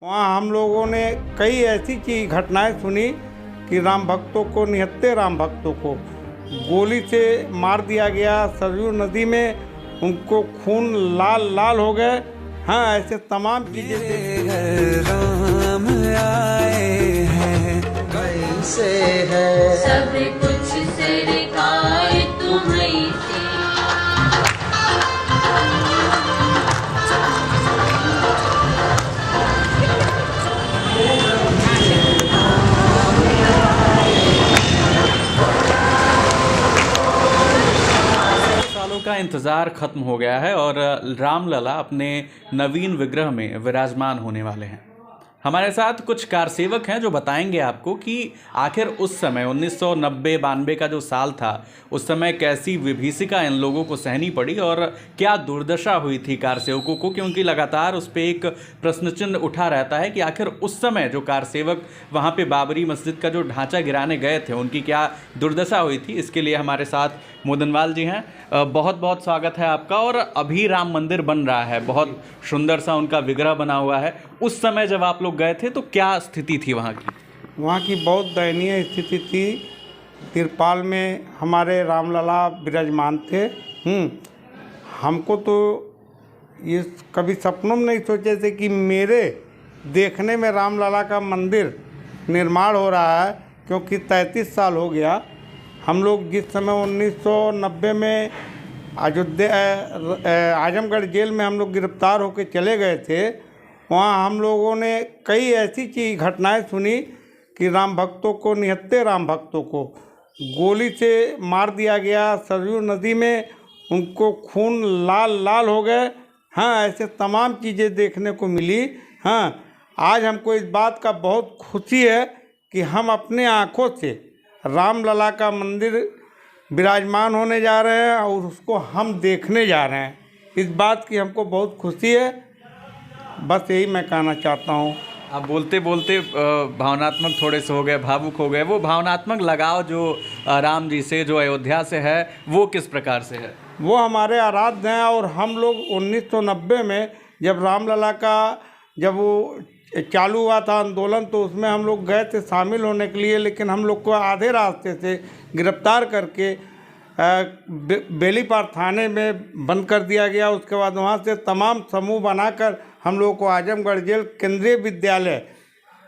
वहाँ हम लोगों ने कई ऐसी चीज घटनाएं सुनी कि राम भक्तों को, निहत्थे राम भक्तों को गोली से मार दिया गया सरयू नदी में, उनको खून लाल लाल हो गए। हाँ, ऐसे तमाम चीजें राम आए हैं, कैसे है सब कुछ सरकार तुम्हीं से। सालों का इंतज़ार खत्म हो गया है और रामलला अपने नवीन विग्रह में विराजमान होने वाले हैं। हमारे साथ कुछ कारसेवक हैं जो बताएंगे आपको कि आखिर उस समय 1990-92 का जो साल था, उस समय कैसी विभीषिका इन लोगों को सहनी पड़ी और क्या दुर्दशा हुई थी कारसेवकों को, क्योंकि लगातार उस पर एक प्रश्न चिन्ह उठा रहता है कि आखिर उस समय जो कारसेवक वहाँ पे बाबरी मस्जिद का जो ढांचा गिराने गए थे, उनकी क्या दुर्दशा हुई थी। इसके लिए हमारे साथ मोदनवाल जी हैं। बहुत बहुत स्वागत है आपका। और अभी राम मंदिर बन रहा है, बहुत सुंदर सा उनका विग्रह बना हुआ है। उस समय जब आप लोग गए थे तो क्या स्थिति थी वहाँ की? वहाँ की बहुत दयनीय स्थिति थी। तिरपाल में हमारे रामलला विराजमान थे। हमको तो ये कभी सपनों में नहीं सोचे थे कि मेरे देखने में रामलला का मंदिर निर्माण हो रहा है, क्योंकि 33 साल हो गया। हम लोग जिस समय 1990 में आजमगढ़ जेल में हम लोग गिरफ्तार होकर चले गए थे, वहाँ हम लोगों ने कई ऐसी चीज घटनाएं सुनी कि राम भक्तों को, निहत्थे राम भक्तों को गोली से मार दिया गया सरयू नदी में, उनको खून लाल लाल हो गए। हाँ, ऐसे तमाम चीज़ें देखने को मिली। हाँ, आज हमको इस बात का बहुत खुशी है कि हम अपने आँखों से रामलला का मंदिर विराजमान होने जा रहे हैं और उसको हम देखने जा रहे हैं। इस बात की हमको बहुत खुशी है। बस यही मैं कहना चाहता हूँ। आप बोलते बोलते भावनात्मक थोड़े से हो गए, भावुक हो गए। वो भावनात्मक लगाव जो राम जी से, जो अयोध्या से है, वो किस प्रकार से है? वो हमारे आराध्य हैं। और हम लोग 1990 में जब रामलला का जब वो चालू हुआ था आंदोलन, तो उसमें हम लोग गए थे शामिल होने के लिए, लेकिन हम लोग को आधे रास्ते से गिरफ्तार करके बेलीपार थाने में बंद कर दिया गया। उसके बाद वहाँ से तमाम समूह बनाकर हम लोग को आजमगढ़ जेल केंद्रीय विद्यालय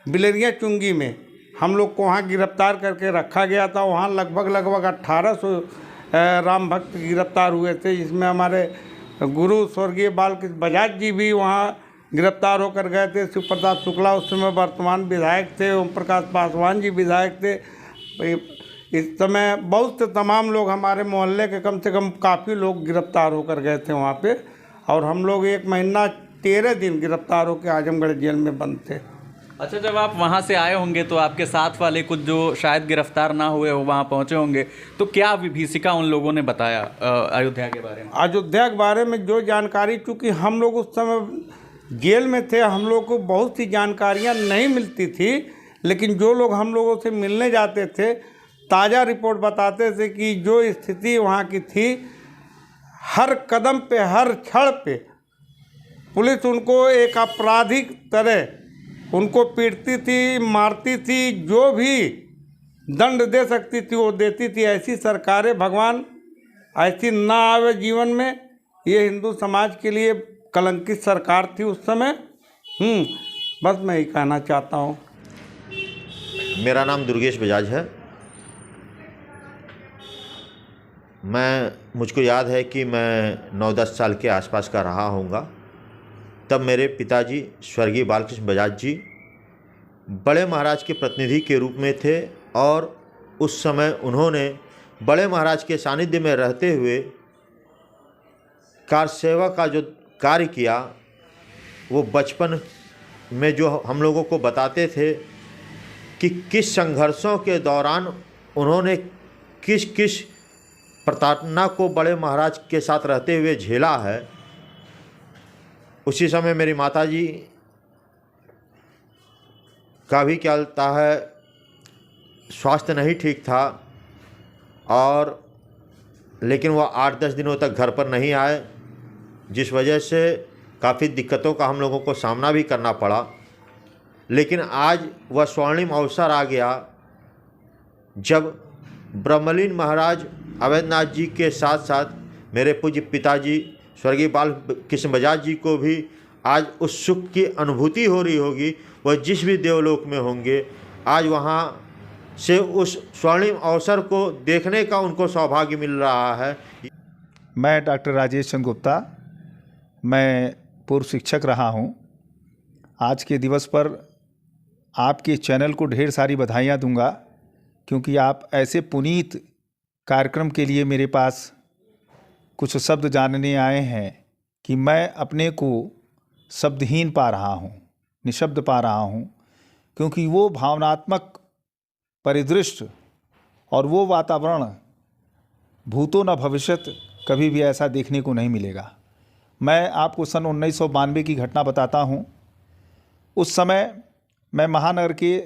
बिलरिया चुंगी में हम लोग को वहाँ गिरफ्तार करके रखा गया था। वहाँ लगभग 1800 राम भक्त गिरफ्तार हुए थे, जिसमें हमारे गुरु स्वर्गीय बालकृष्ण बजाज जी भी वहाँ गिरफ्तार होकर गए थे। शिव प्रताप शुक्ला उस समय वर्तमान विधायक थे, ओम प्रकाश पासवान जी विधायक थे। इस समय बहुत से तमाम लोग, हमारे मोहल्ले के कम से कम काफ़ी लोग गिरफ्तार होकर गए थे वहाँ पे। और हम लोग 1 महीना 13 दिन गिरफ्तार होकर आजमगढ़ जेल में बंद थे। अच्छा, जब आप वहाँ से आए होंगे तो आपके साथ वाले कुछ जो शायद गिरफ्तार ना हुए हो वहाँ पहुँचे होंगे, तो क्या विभीषिका उन लोगों ने बताया अयोध्या के बारे में? अयोध्या के बारे में जो जानकारी, चूँकि हम लोग उस समय जेल में थे, हम लोग को बहुत सी जानकारियाँ नहीं मिलती थी। लेकिन जो लोग हम लोगों से मिलने जाते थे, ताज़ा रिपोर्ट बताते थे कि जो स्थिति वहाँ की थी, हर कदम पे, हर क्षण पे पुलिस उनको एक आपराधिक तरह उनको पीटती थी, मारती थी, जो भी दंड दे सकती थी वो देती थी। ऐसी सरकारें भगवान ऐसी ना आवे जीवन में। ये हिंदू समाज के लिए कलंकित सरकार थी उस समय। बस मैं यही कहना चाहता हूँ। मेरा नाम दुर्गेश बजाज है। मुझको याद है कि मैं 9-10 साल के आसपास का रहा होऊंगा। तब मेरे पिताजी स्वर्गीय बालकृष्ण बजाज जी बड़े महाराज के प्रतिनिधि के रूप में थे, और उस समय उन्होंने बड़े महाराज के सानिध्य में रहते हुए कार सेवा का जो कार्य किया, वो बचपन में जो हम लोगों को बताते थे कि किस संघर्षों के दौरान उन्होंने किस किस प्रताड़ना को बड़े महाराज के साथ रहते हुए झेला है। उसी समय मेरी माताजी का भी क्या होता है, स्वास्थ्य नहीं ठीक था, और लेकिन वह 8-10 दिनों तक घर पर नहीं आए, जिस वजह से काफ़ी दिक्कतों का हम लोगों को सामना भी करना पड़ा। लेकिन आज वह स्वर्णिम अवसर आ गया जब ब्रह्मलीन महाराज अवैधनाथ जी के साथ साथ मेरे पूज्य पिताजी स्वर्गीय बाल कृष्ण बजाज जी को भी आज उस सुख की अनुभूति हो रही होगी। वह जिस भी देवलोक में होंगे आज वहाँ से उस स्वर्णिम अवसर को देखने का उनको सौभाग्य मिल रहा है। मैं डॉक्टर राजेश चंद्र गुप्ता, मैं पूर्व शिक्षक रहा हूँ। आज के दिवस पर आपके चैनल को ढेर सारी बधाइयाँ दूंगा, क्योंकि आप ऐसे पुनीत कार्यक्रम के लिए मेरे पास कुछ शब्द जानने आए हैं कि मैं अपने को शब्दहीन पा रहा हूँ, निशब्द पा रहा हूँ, क्योंकि वो भावनात्मक परिदृश्य और वो वातावरण भूतो न भविष्यत कभी भी ऐसा देखने को नहीं मिलेगा। मैं आपको सन 1992 की घटना बताता हूँ। उस समय मैं महानगर के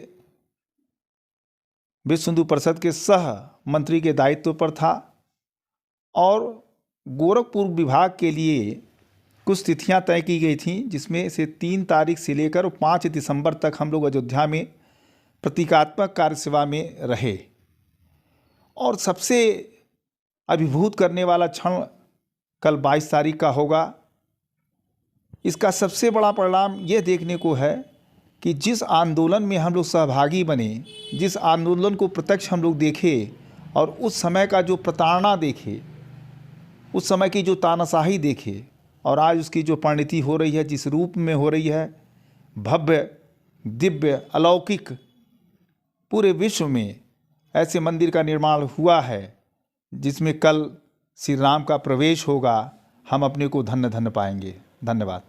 विश्व हिंदू परिषद के सह मंत्री के दायित्व पर था और गोरखपुर विभाग के लिए कुछ तिथियां तय की गई थीं, जिसमें से 3 तारीख से लेकर 5 दिसंबर तक हम लोग अयोध्या में प्रतीकात्मक कार्य सेवा में रहे। और सबसे अभिभूत करने वाला क्षण कल 22 तारीख का होगा। इसका सबसे बड़ा परिणाम यह देखने को है कि जिस आंदोलन में हम लोग सहभागी बने, जिस आंदोलन को प्रत्यक्ष हम लोग देखे और उस समय का जो प्रताड़ना देखे, उस समय की जो तानाशाही देखे, और आज उसकी जो परिणति हो रही है, जिस रूप में हो रही है, भव्य दिव्य अलौकिक, पूरे विश्व में ऐसे मंदिर का निर्माण हुआ है जिसमें कल श्री राम का प्रवेश होगा। हम अपने को धन्य धन्य पाएंगे। धन्यवाद।